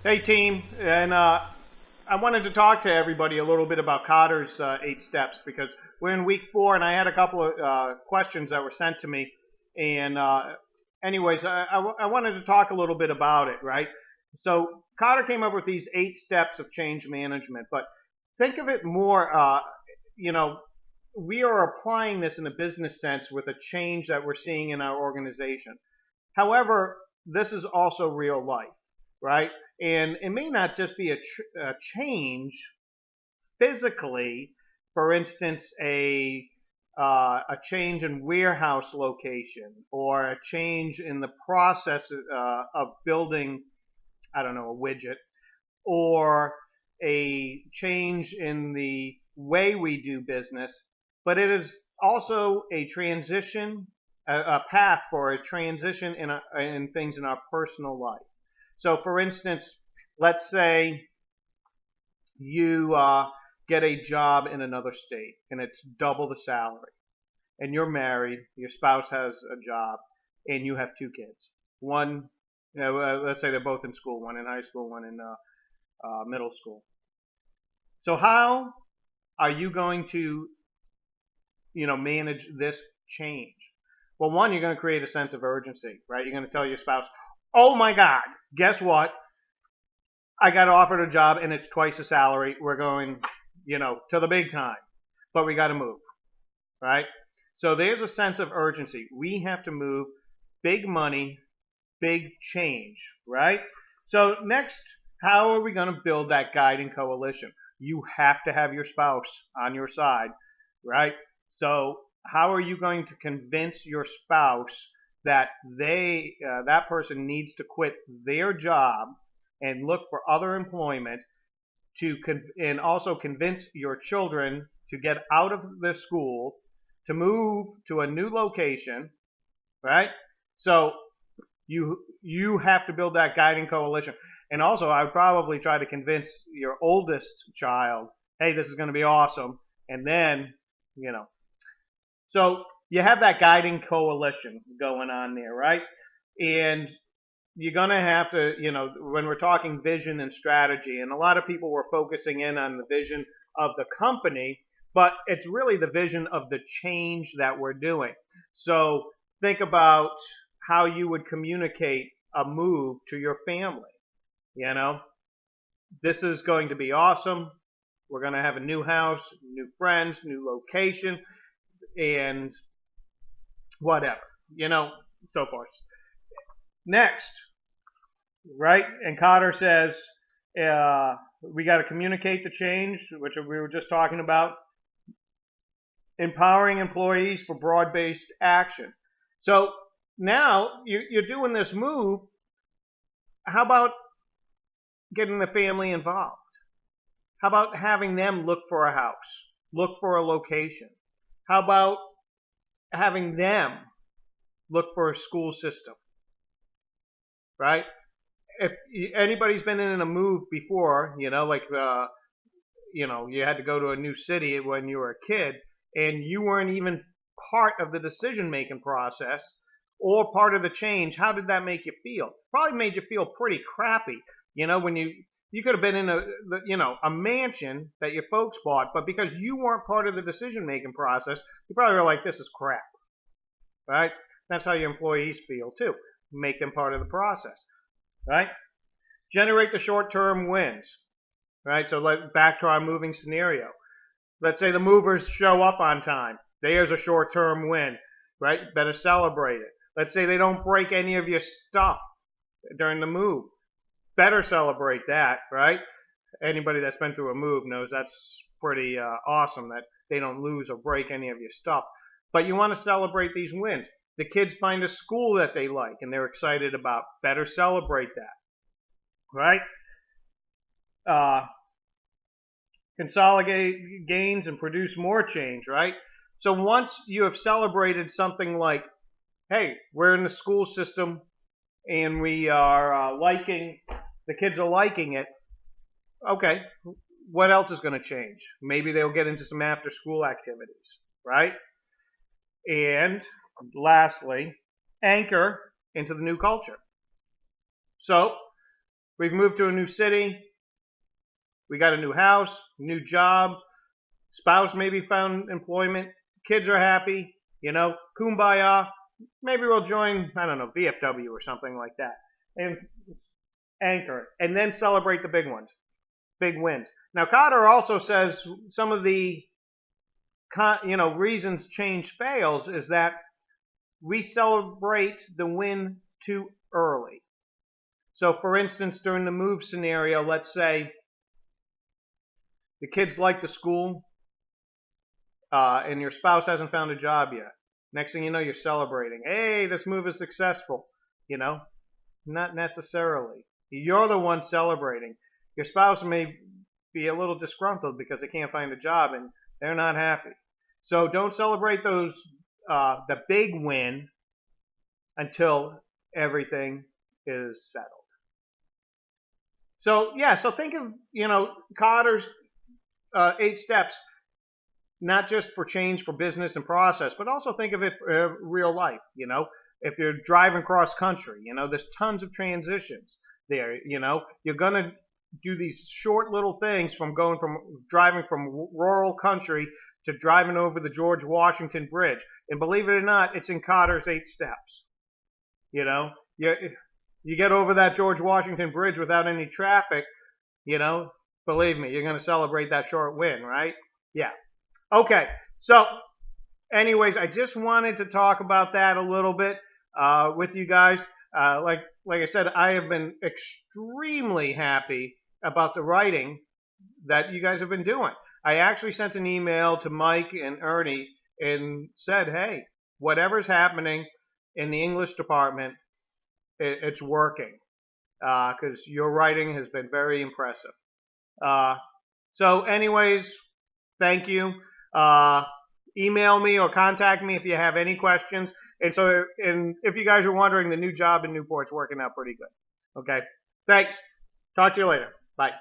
Hey team, and I wanted to talk to everybody a little bit about Cotter's 8 steps because we're in week 4, and I had a couple of questions that were sent to me. And anyways, I wanted to talk a little bit about it, right? So Cotter came up with these 8 steps of change management, but think of it more, you know, we are applying this in a business sense with a change that we're seeing in our organization. However, this is also real life, right? And it may not just be a change physically, for instance, a change in warehouse location or a change in the process of building, I don't know, a widget, or a change in the way we do business, but it is also a transition, a path for a transition in things in our personal life. So, for instance, let's say you get a job in another state and it's double the salary, and you're married, your spouse has a job, and you have 2 kids. One, let's say they're both in school, one in high school, one in middle school. So how are you going to, manage this change? Well, one, you're going to create a sense of urgency, right? You're going to tell your spouse, "Oh my God, guess what? I got offered a job and it's twice the salary. We're going, to the big time, but we got to move," right? So there's a sense of urgency. We have to move. Big money, big change, right? So next, how are we going to build that guiding coalition? You have to have your spouse on your side, right? So how are you going to convince your spouse that that person needs to quit their job and look for other employment, and also convince your children to get out of the school, to move to a new location, right? So you have to build that guiding coalition. And also, I would probably try to convince your oldest child, "Hey, this is going to be awesome." And then, you know, so you have that guiding coalition going on there, right? And you're going to have to, when we're talking vision and strategy, and a lot of people were focusing in on the vision of the company, but it's really the vision of the change that we're doing. So think about how you would communicate a move to your family. You know, this is going to be awesome. We're going to have a new house, new friends, new location, and whatever, so forth. Next, right? And Cotter says we got to communicate the change, which we were just talking about. Empowering employees for broad-based action. So now you're doing this move. How about getting the family involved? How about having them look for a house, look for a location? How about having them look for a school system, right? If anybody's been in a move before, like you had to go to a new city when you were a kid, and you weren't even part of the decision-making process or part of the change, how did that make you feel? Probably made you feel pretty crappy. When you could have been in a mansion that your folks bought, but because you weren't part of the decision-making process, you probably were like, "This is crap," right? That's how your employees feel too. Make them part of the process, right? Generate the short-term wins, right? So back to our moving scenario. Let's say the movers show up on time. There's a short-term win, right? Better celebrate it. Let's say they don't break any of your stuff during the move. Better celebrate that, right? Anybody that's been through a move knows that's pretty awesome that they don't lose or break any of your stuff. But you want to celebrate these wins. The kids find a school that they like and they're excited about. Better celebrate that, right? Consolidate gains and produce more change, right? So once you have celebrated something like, "Hey, we're in the school system and we are the kids are liking it," okay, what else is going to change? Maybe they'll get into some after school activities, right? And lastly, anchor into the new culture. So We've moved to a new city. We got a new house, new job. Spouse maybe found employment. Kids are happy. Kumbaya. Maybe we'll join, I don't know, VFW or something like that. And anchor it. And then celebrate the big ones, big wins. Now, Kotter also says some of the reasons change fails is that we celebrate the win too early. So, for instance, during the move scenario, let's say the kids like the school and your spouse hasn't found a job yet. Next thing you know, you're celebrating. Hey, this move is successful. Not necessarily. You're the one celebrating. Your spouse may be a little disgruntled because they can't find a job and they're not happy. So don't celebrate those the big win until everything is settled. So yeah, so think of Kotter's 8 steps, not just for change for business and process, but also think of it for real life. If you're driving cross country, there's tons of transitions there. You're gonna do these short little things from driving from rural country to driving over the George Washington Bridge. And believe it or not, it's in Kotter's 8 steps. You get over that George Washington Bridge without any traffic, believe me, you're going to celebrate that short win, right? Yeah. Okay. So, anyways, I just wanted to talk about that a little bit with you guys. Like I said, I have been extremely happy about the writing that you guys have been doing. I actually sent an email to Mike and Ernie and said, hey, whatever's happening in the English department, it's working, because your writing has been very impressive. So anyways, thank you. Email me or contact me if you have any questions. And if you guys are wondering, the new job in Newport's working out pretty good. Okay, thanks. Talk to you later. Bye.